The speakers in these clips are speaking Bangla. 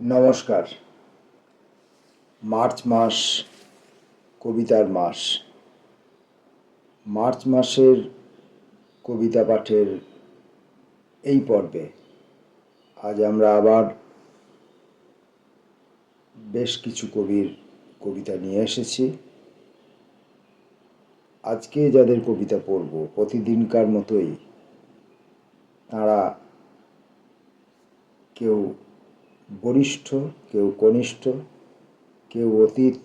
নমস্কার। মার্চ মাস কবিতার মাস। মার্চ মাসের কবিতা পাঠের এই পর্বে আজ আমরা আবার বেশ কিছু কবির কবিতা নিয়ে এসেছি। আজকে যাদের কবিতা পড়ব প্রতিদিনকার মতোই তারা কেউ বরিষ্ঠ, কেউ কনিষ্ঠ, কেউ অতীত,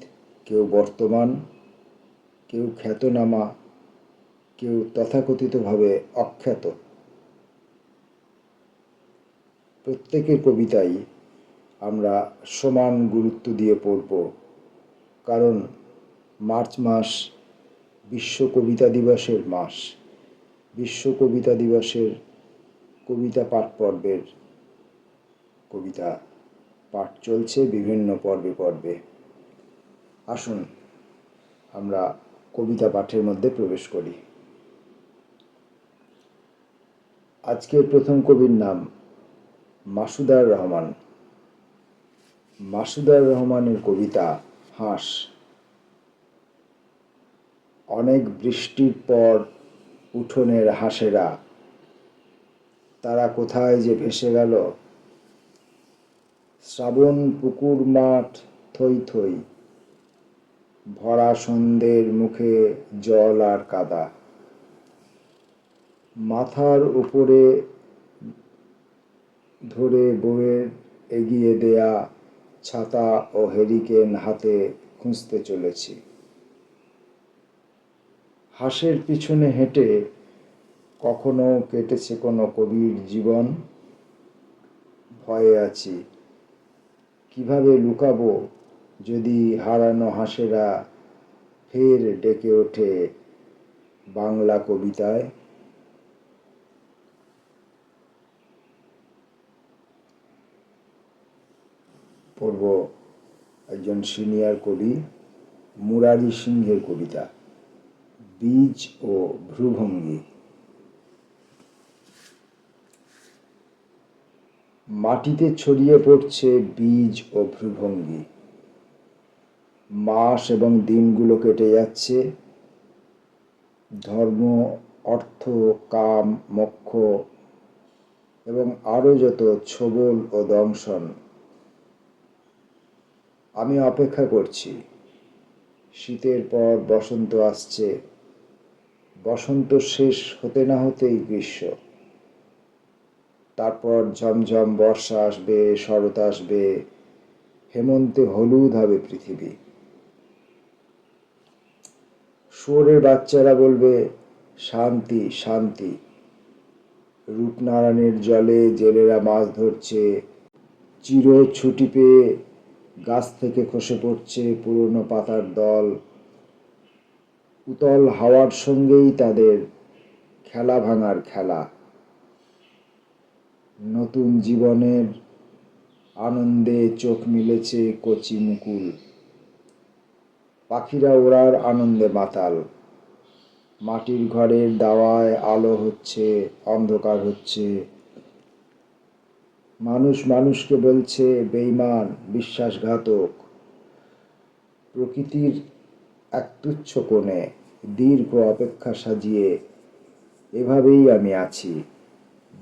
কেউ বর্তমান, কেউ খ্যাতনামা, কেউ তথাকথিতভাবে অখ্যাত। প্রত্যেকের কবিতাই আমরা সমান গুরুত্ব দিয়ে পড়ব, কারণ মার্চ মাস বিশ্ব কবিতা দিবসের মাস। বিশ্ব কবিতা দিবসের কবিতা পাঠ পর্বের কবিতা পাঠ চলছে বিভিন্ন পর্বে পর্বে। আসুন আমরা কবিতা পাঠের মধ্যে প্রবেশ করি। আজকের প্রথম কবির নাম মাসুদার রহমান। মাসুদার রহমানের কবিতা হাঁস। অনেক বৃষ্টির পর উঠোনের হাঁসেরা তারা কোথায় যে ভেসে গেল। শ্রাবণ পুকুর মাঠ থই থই, ভরা সন্ধ্যের মুখে জল আর কাদা। মাথার উপরে ধরে বউয়ের এগিয়ে দেয়া ছাতা ও হেরিকেন হাতে খুঁজতে চলেছি। হাঁসের পিছনে হেঁটে কখনো কেটেছে কোনো কবির জীবন। ভয়ে আছি কিভাবে লুকাবো যদি হারানো হাঁসেরা ফের ডেকে ওঠে বাংলা কবিতায়। পড়ব একজন সিনিয়র কবি মুরারি সিংহের কবিতা বীজ ও ভ্রুভঙ্গি। মাটিতে ছড়িয়ে পড়ছে বীজ ও ভ্রুভঙ্গি। মাস এবং দিনগুলো কেটে যাচ্ছে। ধর্ম, অর্থ, কাম, মোক্ষ এবং আরও যত ছোবল ও দংশন। আমি অপেক্ষা করছি। শীতের পর বসন্ত আসছে। বসন্ত শেষ হতে না হতেই গ্রীষ্ম। তারপর ঝমঝম বর্ষা আসবে, শরৎ আসবে, হেমন্তে হলুদ হবে পৃথিবী। শুয়োরের বাচ্চারা বলবে শান্তি শান্তি। রূপনারায়ণের জলে জেলেরা মাছ ধরছে। চির ছুটি পেয়ে গাছ থেকে খসে পড়ছে পুরনো পাতার দল। উতল হাওয়ার সঙ্গেই তাদের খেলা ভাঙার খেলা। নতুন জীবনের আনন্দে চোখ মিলেছে কচি মুকুল। পাখিরা ওড়ার আনন্দে মাতাল। মাটির ঘরের দাওয়ায় আলো হচ্ছে, অন্ধকার হচ্ছে। মানুষ মানুষকে বলছে বেঈমান, বিশ্বাসঘাতক। প্রকৃতির এক তুচ্ছ কোণে দীর্ঘ অপেক্ষা সাজিয়ে এভাবেই আমি আছি।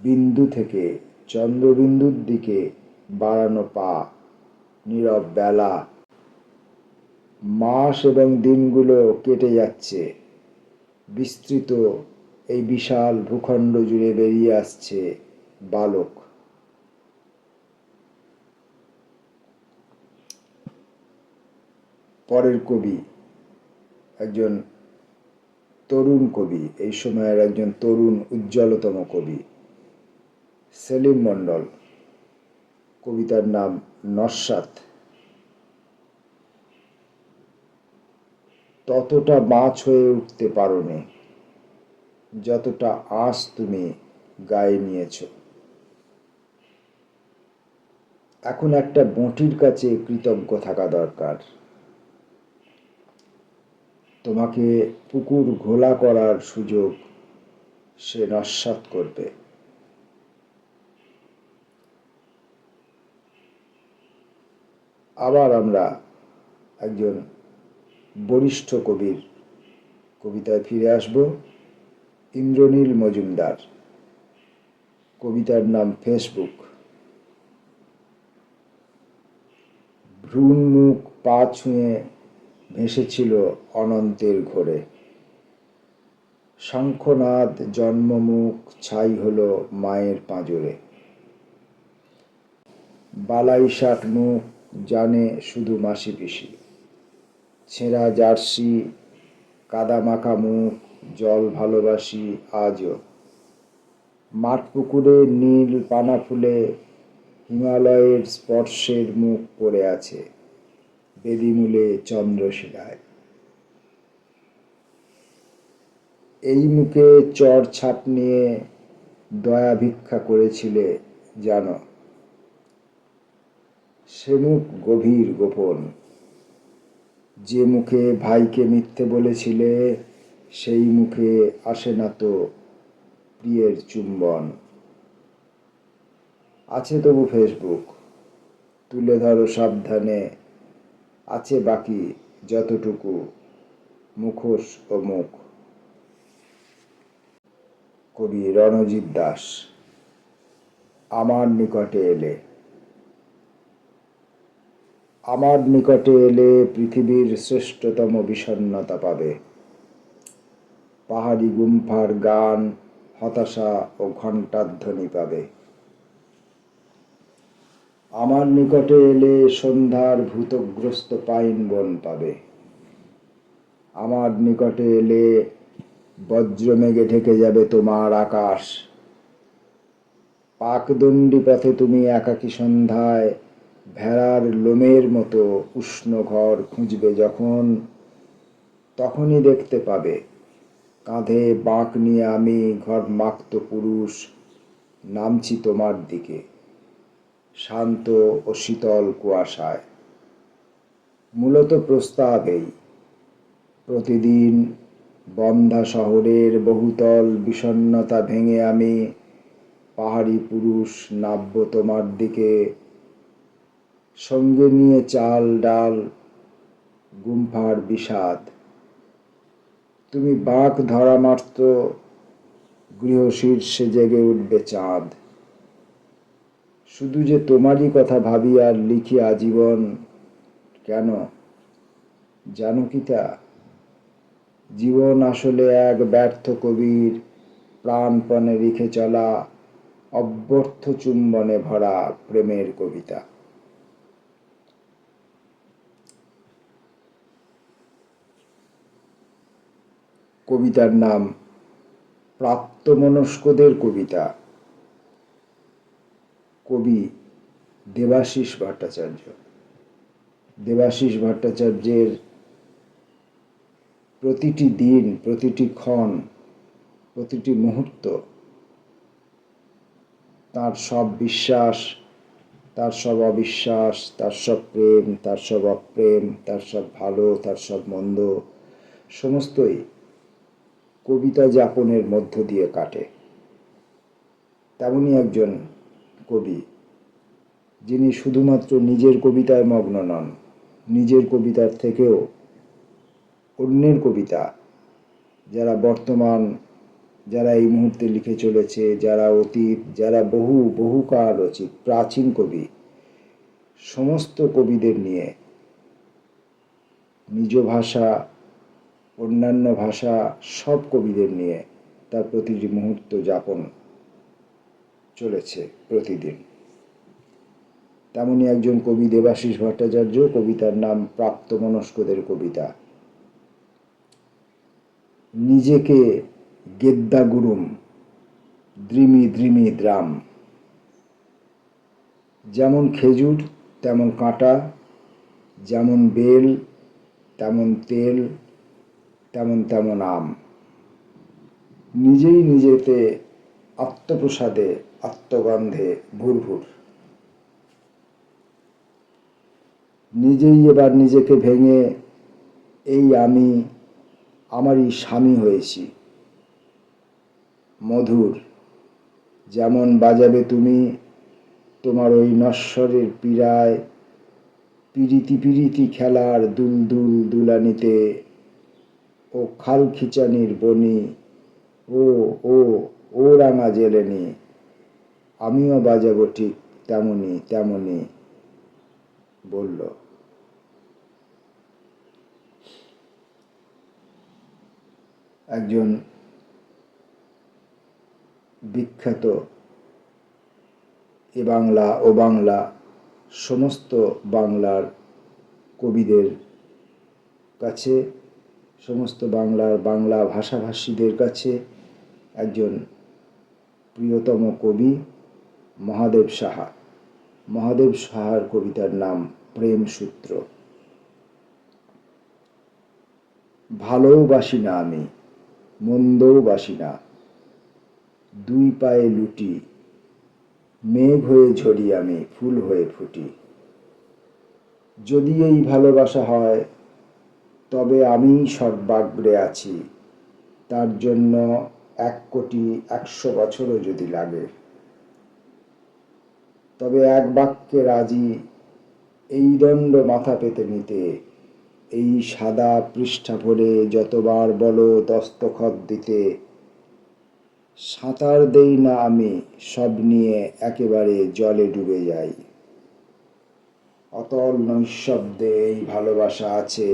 বিন্দু থেকে চন্দ্রবিন্দুর দিকে বাড়ানো পা, নীরব বেলা। মাস এবং দিনগুলো কেটে যাচ্ছে। বিস্তৃত এই বিশাল ভূখণ্ড জুড়ে বেরিয়ে আসছে বালক। পরের কবি একজন তরুণ কবি, এই সময়ের একজন তরুণ উজ্জ্বলতম কবি সেলিম মণ্ডল। কবিতার নাম নস্যাৎ। ততটা মাছ হয়ে উঠতে পারোনি যতটা আঁশ তুমি গায়ে নিয়েছ। এখন একটা বঁটির কাছে কৃতজ্ঞ থাকা দরকার। তোমাকে পুকুর ঘোলা করার সুযোগ সে নস্যাৎ করবে। আবার আমরা একজন বরিষ্ঠ কবির কবিতায় ফিরে আসব। ইন্দ্রনীল মজুমদার, কবিতার নাম ফেসবুক। ভ্রূণমুখ পা ছুঁয়ে ভেসেছিল অনন্তের ঘোরে, শঙ্খনাদ জন্মমুখ ছাই হলো মায়ের পাঁজরে। বালাই ষাট মুখ জানে শুধু মাসি পিসি, ছেঁড়া জার্সি কাদা মাখা মুখ জল ভালোবাসি আজও। মাঠ পুকুরে নীল পানা ফুলে হিমালয়ের স্পর্শের মুখ পড়ে আছে বেদিমূলে চন্দ্রশিলায়। এই মুখে চর ছাপ নিয়ে দয়া ভিক্ষা করেছিলে জানো, সে মুখ গভীর গোপন। যে মুখে ভাইকে মিথ্যে বলেছিলে সেই মুখে আসে না তো প্রিয়ের চুম্বন। আছে তবু ফেসবুক, তুলে ধরো সাবধানে, আছে বাকি যতটুকু মুখোশ ও মুখ। কবি রণজিৎ দাস। আমার নিকটে এলে। আমার নিকটে এলে পৃথিবীর শ্রেষ্ঠতম বিষণ্ণতা পাবে। পাহাড়ি গুম্ফার গান, হতাশা ও ঘণ্টার ধ্বনি পাবে। আমার নিকটে এলে সন্ধ্যার ভূতগ্রস্ত পাইন বন পাবে। আমার নিকটে এলে বজ্রমেঘে ঢেকে যাবে তোমার আকাশ। পাকদণ্ডী পথে তুমি একাকী সন্ধ্যায় ভেড়ার লোমের মতো উষ্ণ ঘর খুঁজবে যখন, তখনই দেখতে পাবে কাঁধে বাঁক নিয়ে আমি ঘর্মাক্ত পুরুষ নামছি তোমার দিকে শান্ত ও শীতল কুয়াশায়। মূলত প্রস্তাব এই, প্রতিদিন বন্ধা শহরের বহুতল বিষণ্ণতা ভেঙে আমি পাহাড়ি পুরুষ নামব তোমার দিকে, সঙ্গে নিয়ে চাল ডাল গুম্ফার বিষাদ। তুমি বাঁক ধরা মাত্র গৃহশীর্ষে জেগে উঠবে চাঁদ। শুধু যে তোমারই কথা ভাবি আর লিখি আজীবন, কেন জানো কি তা? জীবন আসলে এক ব্যর্থ কবির প্রাণপণে লিখে চলা অব্যর্থ চুম্বনে ভরা প্রেমের কবিতা। কবিতার নাম প্রাপ্তমনস্কদের কবিতা। কবি দেবাশিস ভট্টাচার্য। দেবাশিস ভট্টাচার্যের প্রতিটি দিন, প্রতিটি ক্ষণ, প্রতিটি মুহূর্ত, তার সব বিশ্বাস, তার সব অবিশ্বাস, তার সব প্রেম, তার সব অপ্রেম, তার সব ভালো, তার সব মন্দ, সমস্তই কবিতা যাপনের মধ্য দিয়ে কাটে। তেমনি একজন কবি যিনি শুধুমাত্র নিজের কবিতায় মগ্ন নন, নিজের কবিতার থেকেও অন্যের কবিতা, যারা বর্তমান, যারা এই মুহূর্তে লিখে চলেছে, যারা অতীত, যারা বহুকাল রচিত প্রাচীন কবি, সমস্ত কবিদের নিয়ে নিজ ভাষা, অন্যান্য ভাষা, সব কবিদের নিয়ে তার প্রতিটি মুহূর্ত যাপন চলেছে প্রতিদিন। তেমনি একজন কবি দেবাশিস ভট্টাচার্য, কবিতার নাম প্রাপ্তমনস্কদের কবিতা। নিজেকে গেদ্দা গুরুম দ্রিমি দ্রিমি দ্রাম। যেমন খেজুর তেমন কাঁটা, যেমন বেল তেমন তেল, তেমন তেমন আম। নিজেই নিজেতে আত্মপ্রসাদে আত্মগন্ধে ভুরভুর। নিজেই এবার নিজেকে ভেঙে এই আমি আমারই স্বামী হয়েছি। মধুর যেমন বাজাবে তুমি তোমার ওই নশ্বরের পীড়ায়, পিরিতি পিরিতি খেলার দুলদুল দুলানিতে ও খাল খিচানির বনি, ও ও ও রাঙা জেলেনি, আমিও বাজাবো ঠিক তেমনি তেমনি বলল। একজন বিখ্যাত এ বাংলা ও বাংলা সমস্ত বাংলার কবিদের কাছে, সমস্ত বাংলা ভাষাভাষীদের কাছে একজন প্রিয়তম কবি মহাদেব সাহা। মহাদেব সাহার কবিতার নাম প্রেম সূত্র। ভালোও বাসি না আমি, মন্দও বাসি না, দুই পায়ে লুটি, মেঘ হয়ে ঝরি আমি, ফুল হয়ে ফুটি। যদি এই ভালোবাসা হয় তবে আমি সর্বাগ্রে আছি, তার জন্য 1,100,000,000 বছরও যদি লাগে। তবে এক বাক্যে রাজি এই দণ্ড মাথা পেতে নিতে, এই সাদা পৃষ্ঠা ভরে যতবার বলো দস্তখত দিতে। সাঁতার দেই না আমি, সব নিয়ে একেবারে জলে ডুবে যাই। অতল নৈঃশব্দে এই ভালোবাসা আছে,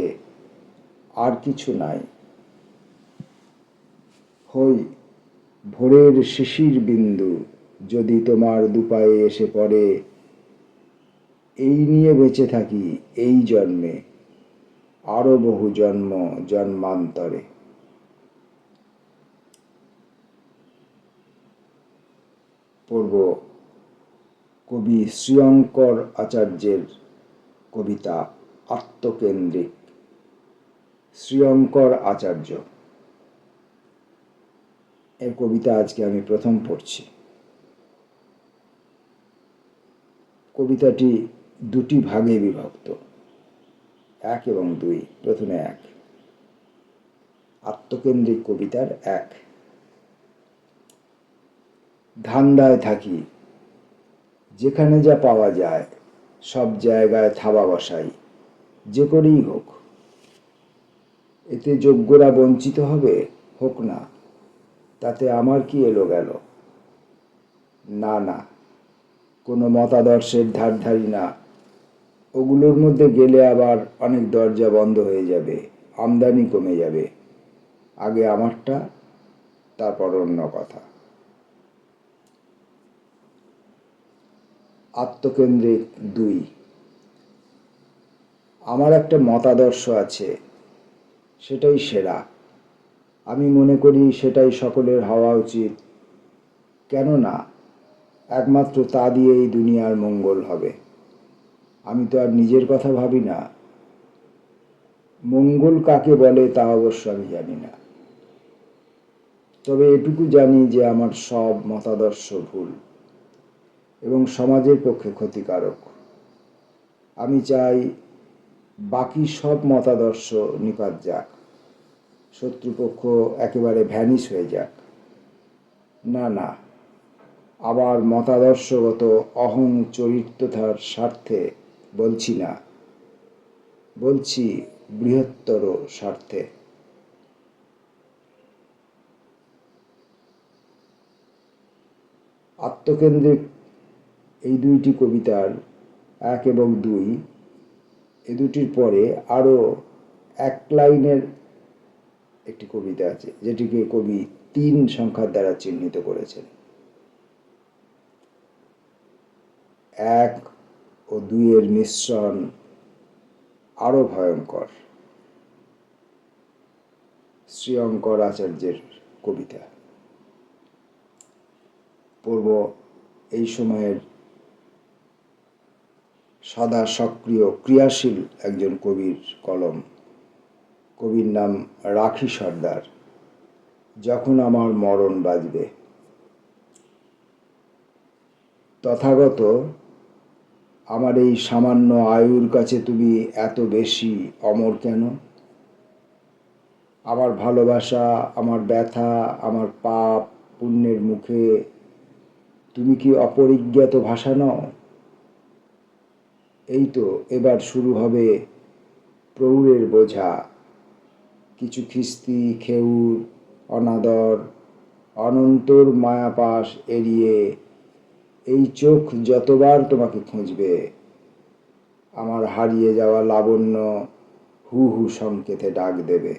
আর কিছু নাই। হই ভোরের শিশির বিন্দু যদি তোমার দুপায়ে এসে পড়ে, এই নিয়ে বেঁচে থাকি এই জন্মে, আরো বহু জন্ম জন্মান্তরে। পড়ব কবি শ্রীয়ঙ্কর আচার্যের কবিতা আত্মকেন্দ্রিক। শ্রীয়ঙ্কর আচার্য এর কবিতা আজকে আমি প্রথম পড়ছি। কবিতাটি দুটি ভাগে বিভক্ত, 1 এবং 2। প্রথমে 1, আত্মকেন্দ্রিক কবিতার 1। ধান্দায় থাকি, যেখানে যা পাওয়া যায় সব জায়গায় থাবা বসাই, যে করেই হোক। এতে যোগ্যরা বঞ্চিত হবে, হোক না, তাতে আমার কি এলো গেল। না না, কোনো মতাদর্শের ধার ধারি না, ওগুলোর মধ্যে গেলে আবার অনেক দরজা বন্ধ হয়ে যাবে, আমদানি কমে যাবে। আগে আমারটা, তারপর অন্য কথা। আত্মকেন্দ্রিক 2। আমার একটা মতাদর্শ আছে, সেটাই সেরা। আমি মনে করি সেটাই সকলের হওয়া উচিত। কেননা একমাত্র তা দিয়েই দুনিয়ার মঙ্গল হবে। আমি তো আর নিজের কথা ভাবি না। মঙ্গল কাকে বলে তা অবশ্য আমি জানি না, তবে এটুকু জানি যে আমার সব মতাদর্শ ভুল এবং সমাজের পক্ষে ক্ষতিকারক। আমি চাই বাকি সব মতাদর্শ নিপাত যাক, শত্রুপক্ষ একেবারে ভ্যানিশ হয়ে যাক। না না, আবার মতাদর্শগত অহং চরিত্রতার স্বার্থে বলছি না, বলছি বৃহত্তর স্বার্থে। আত্মকেন্দ্রিক এই দুইটি কবিতার 1 এবং 2, এ দুটির পরে আরও 1 লাইনের একটি কবিতা আছে, যেটিকে কবি 3 সংখ্যার দ্বারা চিহ্নিত করেছেন। 1 ও 2 এর মিশ্রণ আরো ভয়ঙ্কর। শ্রীয়ঙ্কর আচার্যের কবিতা পড়ব এই সময়ের সদা সক্রিয় ক্রিয়াশীল একজন কবির কলম। কবির নাম রাখি সর্দার। যখন আমার মরণ বাজবে। তথাগত, আমার এই সামান্য আয়ুর কাছে তুমি এত বেশি অমর কেন? আমার ভালোবাসা, আমার ব্যথা, আমার পাপ পুণ্যের মুখে তুমি কি অপরিজ্ঞাত ভাষা নও? এই তো এবার শুরু হবে প্রৌঢ়ের বোঝা, কিছু খিস্তি, খেউর, অনাদর, অনন্তর মায়াপাশ এড়িয়ে এই চোখ যতবার তোমাকে খুঁজবে, আমার হারিয়ে যাওয়া লাবণ্য হু হু সংকেতে ডাক দেবে।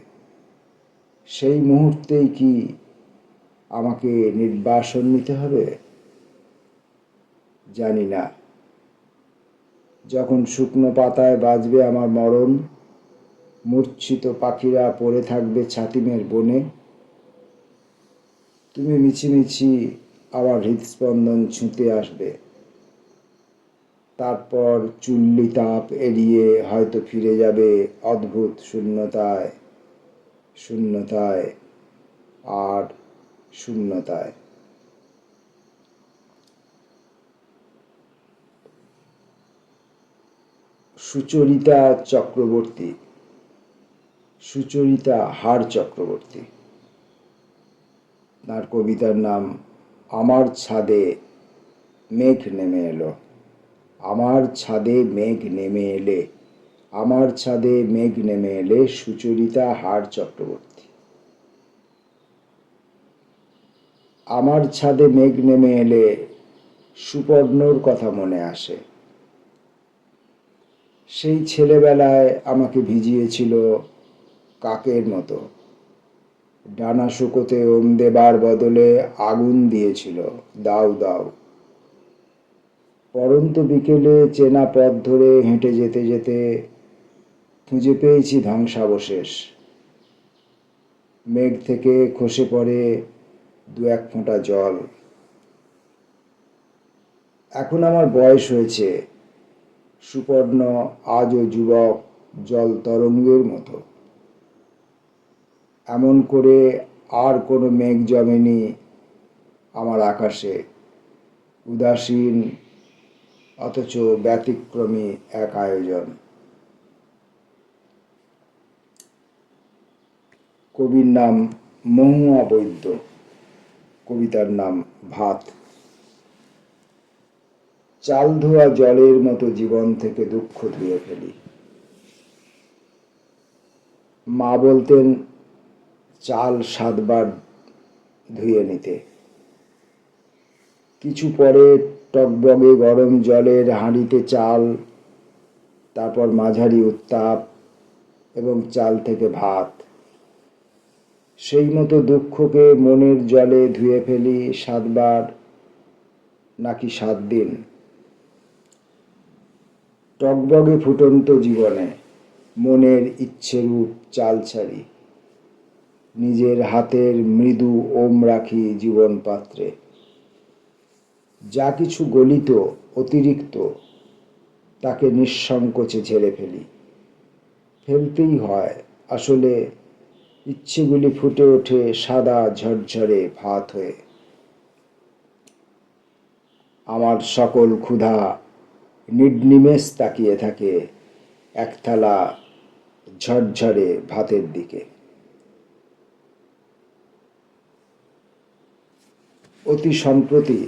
সেই মুহূর্তেই কি আমাকে নির্বাসন নিতে হবে? জানি না। যখন শুকনো পাতায় বাজবে আমার মরণ, মূর্ছিত পাখিরা পড়ে থাকবে ছাতিমের বনে, তুমি মিছিমিছি আমার হৃদস্পন্দন ছুঁতে আসবে। তারপর চুল্লি তাপ এড়িয়ে হয়তো ফিরে যাবে অদ্ভুত শূন্যতায়, শূন্যতায় আর শূন্যতায়। সুচরিতা চক্রবর্তী, সুচরিতা হার চক্রবর্তী। তার কবিতার নাম আমার ছাদে মেঘ নেমে এলো। আমার ছাদে মেঘ নেমে এলে, আমার ছাদে মেঘ নেমে এলে, সুচরিতা হার চক্রবর্তী। আমার ছাদে মেঘ নেমে এলে সুপর্ণর কথা মনে আসে। সেই ছেলেবেলায় আমাকে ভিজিয়েছিল কাকের মতো, ডানা শুকোতে ওম দেবার বদলে আগুন দিয়েছিল দাউ দাউ। পরন্ত বিকেলে চেনা পথ ধরে হেঁটে যেতে যেতে খুঁজে পেয়েছি ধ্বংসাবশেষ। মেঘ থেকে খসে পড়ে দু এক ফোঁটা জল। এখন আমার বয়স হয়েছে, সুপর্ণ আজও যুবক, জল তরঙ্গের মতো। এমন করে আর কোনো মেঘ জমেনি আমার আকাশে, উদাসীন অথচ ব্যতিক্রমী এক আয়োজন। কবির নাম মহুয়া বৈদ্য, কবিতার নাম ভাত। চাল ধোয়া জলের মতো জীবন থেকে দুঃখ ধুয়ে ফেলি। মা বলতেন চাল 7 বার ধুয়ে নিতে। কিছু পরে টগবগে গরম জলের হাঁড়িতে চাল, তারপর মাঝারি উত্তাপ এবং চাল থেকে ভাত। সেই মতো দুঃখকে মনের জলে ধুয়ে ফেলি 7 বার নাকি 7 দিন। টগবগে ফুটন্ত জীবনে মনের ইচ্ছেরূপ চাল ছাড়ি, নিজের হাতের মৃদু ওম রাখি জীবন পাত্রে। যা কিছু গলিত অতিরিক্ত তাকে নিঃসংকোচে ঝেড়ে ফেলি। ফেলতেই হয়, আসলে ইচ্ছেগুলি ফুটে ওঠে সাদা ঝরঝরে ভাত হয়ে। আমার সকল ক্ষুধা নির্নিমেষ তাকিয়ে থাকে এক থালা ঝরঝরে ভাতের দিকে। অতি সম্প্রতি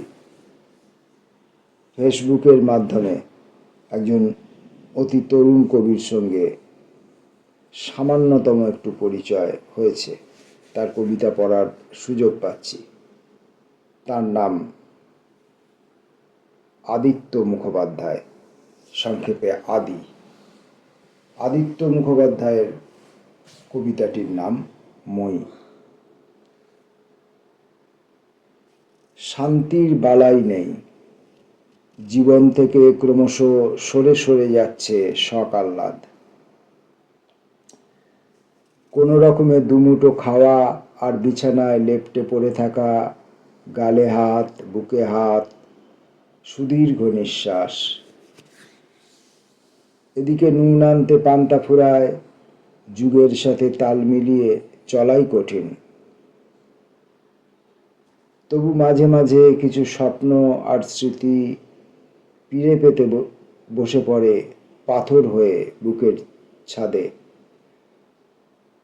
ফেসবুকের মাধ্যমে একজন অতি তরুণ কবির সঙ্গে সামান্যতম একটু পরিচয় হয়েছে, তার কবিতা পড়ার সুযোগ পাচ্ছি। তার নাম আদিত্য মুখোপাধ্যায়, সংক্ষেপে আদি। আদিত্য মুখোপাধ্যায়ের কবিতাটির নাম মই। শান্তির বালাই নেই, জীবন থেকে ক্রমশ সরে সরে যাচ্ছে শখ আহ্লাদ। কোনো রকমে দুমুঠো খাওয়া আর বিছানায় লেপ্টে পড়ে থাকা, গালে হাত, বুকে হাত, সুদীর্ঘ নিঃশ্বাস। এদিকে নুন আনতে পান্তা ফুরায়, যুগের সাথে তাল মিলিয়ে চলাই কঠিন। তবু মাঝে মাঝে কিছু স্বপ্ন আর স্মৃতি পিড়ে পেতে বসে পড়ে পাথর হয়ে বুকের ছাদে।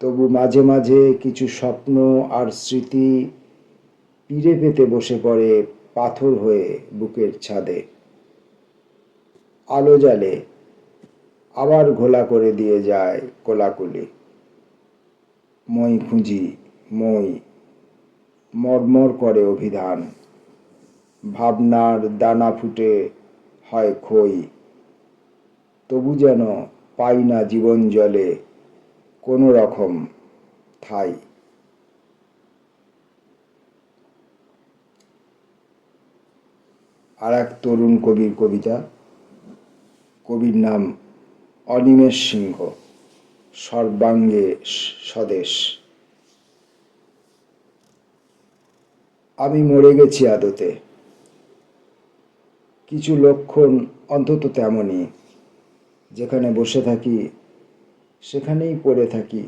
তবু মাঝে মাঝে কিছু স্বপ্ন আর স্মৃতি পিড়ে পেতে বসে পড়ে পাথর হয়ে বুকের ছাদে। আলো জ্বালে, আবার ঘোলা করে দিয়ে যায় কোলাকুলি। মই খুঁজি মই, মর্মর করে অভিধান, ভাবনার দানা ফুটে হয় খই, তবু যেন পাই না জীবন জলে কোনো রকম ঠাঁই। আর এক তরুণ কবির কবিতা, কবির নাম অনিমেষ সিংহ, সর্বাঙ্গে স্বদেশ। আমি মরে গেছি আদতে, কিছু লক্ষণ অন্তত তেমনই, যেখানে বসে থাকি সেখানেই পড়ে থাকি,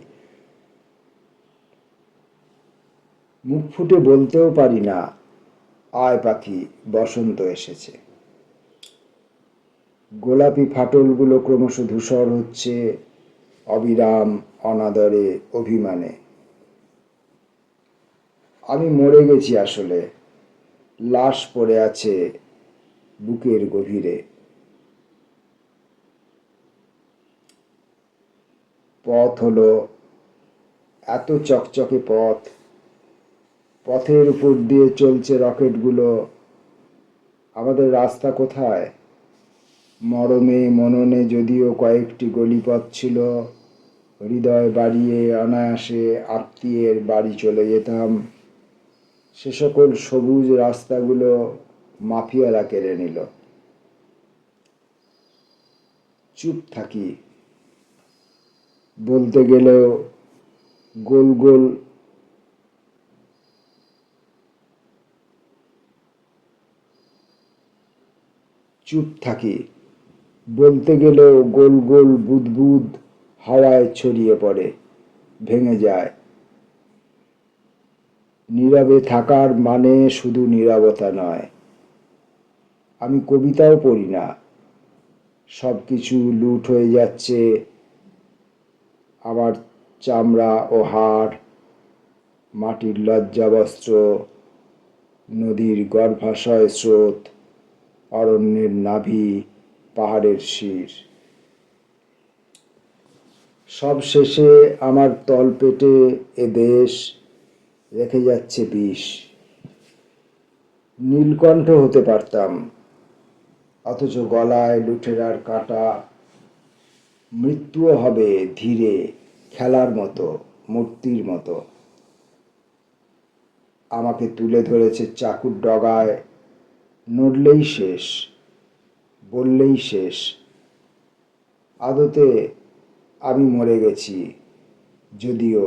মুখ ফুটে বলতেও পারি না আয় পাখি বসন্ত এসেছে। গোলাপি ফাটলগুলো ক্রমশ ধূসর হচ্ছে অবিরাম অনাদরে অভিমানে। আমি মরে গেছি আসলে, লাশ পড়ে আছে বুকের গভীরে। পথ হলো এত চকচকে পথ, পথের উপর দিয়ে চলছে রকেটগুলো, আমাদের রাস্তা কোথায়? মরমে মননে যদিও কয়েকটি গলিপথ ছিল, হৃদয় বাড়িয়ে অনায়াসে আত্মীয়ের বাড়ি চলে যেতাম। সে সকল সবুজ রাস্তাগুলো মাফিয়ারা কেড়ে নিল। চুপ থাকি, বলতে গেলেও গোল গোল চুপ থাকি, বলতে গেলেও গোল গোল বুদবুদ হাওয়ায় ছড়িয়ে পড়ে, ভেঙে যায়। নীরবে থাকার মানে শুধু নীরবতা নয়। আমি কবিতাও পড়ি না, সব কিছু লুট হয়ে যাচ্ছে, আমার চামড়া ও হাড়, মাটির লজ্জাবস্ত্র, নদীর গর্ভাশয় স্রোত, অরণ্যের নাভি, পাহাড়ের শির। সব শেষে আমার তলপেটে এ দেশ রেখে যাচ্ছে বিষ। নীলকণ্ঠ হতে পারতাম, অথচ গলায় লুঠেরার কাঁটা। মৃত্যুও হবে ধীরে, খেলার মতো, মূর্তির মতো। আমাকে তুলে ধরেছে চাকুর ডগায়, নড়লেই শেষ, বললেই শেষ। আদতে আমি মরে গেছি, যদিও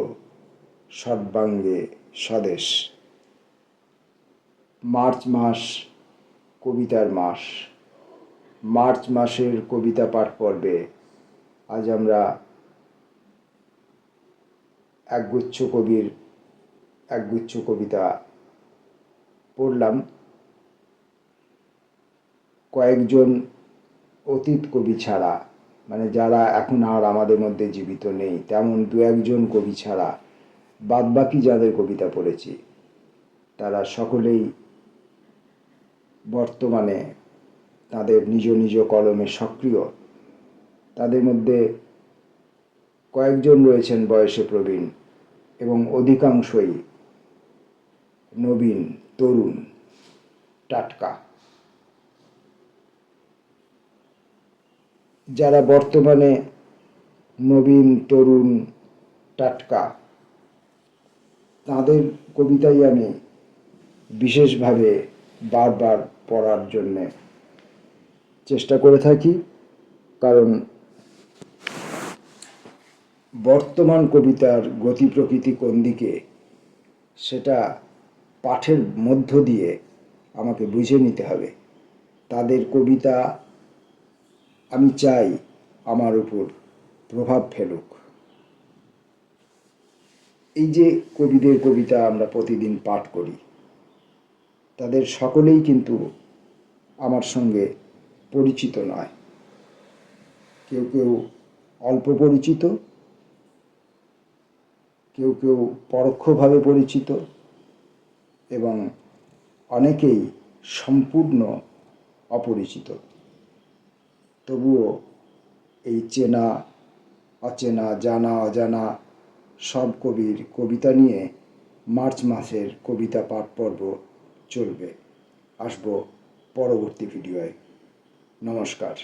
সর্বাঙ্গে স্বদেশ। মার্চ মাস কবিতার মাস। মার্চ মাসের কবিতা পাঠ পর্বে আজ আমরা একগুচ্ছ কবিতা পড়লাম। কয়েকজন অতীত কবি ছাড়া, মানে যারা এখন আর আমাদের মধ্যে জীবিত নেই, তেমন দু একজন কবি ছাড়া বাদবাকি যাদের কবিতা পড়েছি তারা সকলেই বর্তমানে তাদের নিজ নিজ কলমে সক্রিয়। তাদের মধ্যে কয়েকজন রয়েছেন বয়সে প্রবীণ এবং অধিকাংশই নবীন, তরুণ, টাটকা। যারা বর্তমানে নবীন, তরুণ, টাটকা, তাদের কবিতাই আমি বিশেষভাবে বারবার পড়ার জন্যে চেষ্টা করে থাকি, কারণ বর্তমান কবিতার গতি প্রকৃতি কোন দিকে সেটা পাঠের মধ্য দিয়ে আমাকে বুঝে নিতে হবে। তাদের কবিতা আমি চাই আমার উপর প্রভাব ফেলুক। এই যে কবিদের কবিতা আমরা প্রতিদিন পাঠ করি, তাদের সকলেই কিন্তু আমার সঙ্গে পরিচিত নয়। কেউ কেউ অল্প পরিচিত, কেউ কেউ পরোক্ষভাবে পরিচিত, এবং অনেকেই সম্পূর্ণ অপরিচিত। তবুও এই চেনা অচেনা জানা অজানা সব কবির কবিতা নিয়ে মার্চ মাসের কবিতা পাঠ পর্ব চলবে। আসবো পরবর্তী ভিডিওয়। নমস্কার।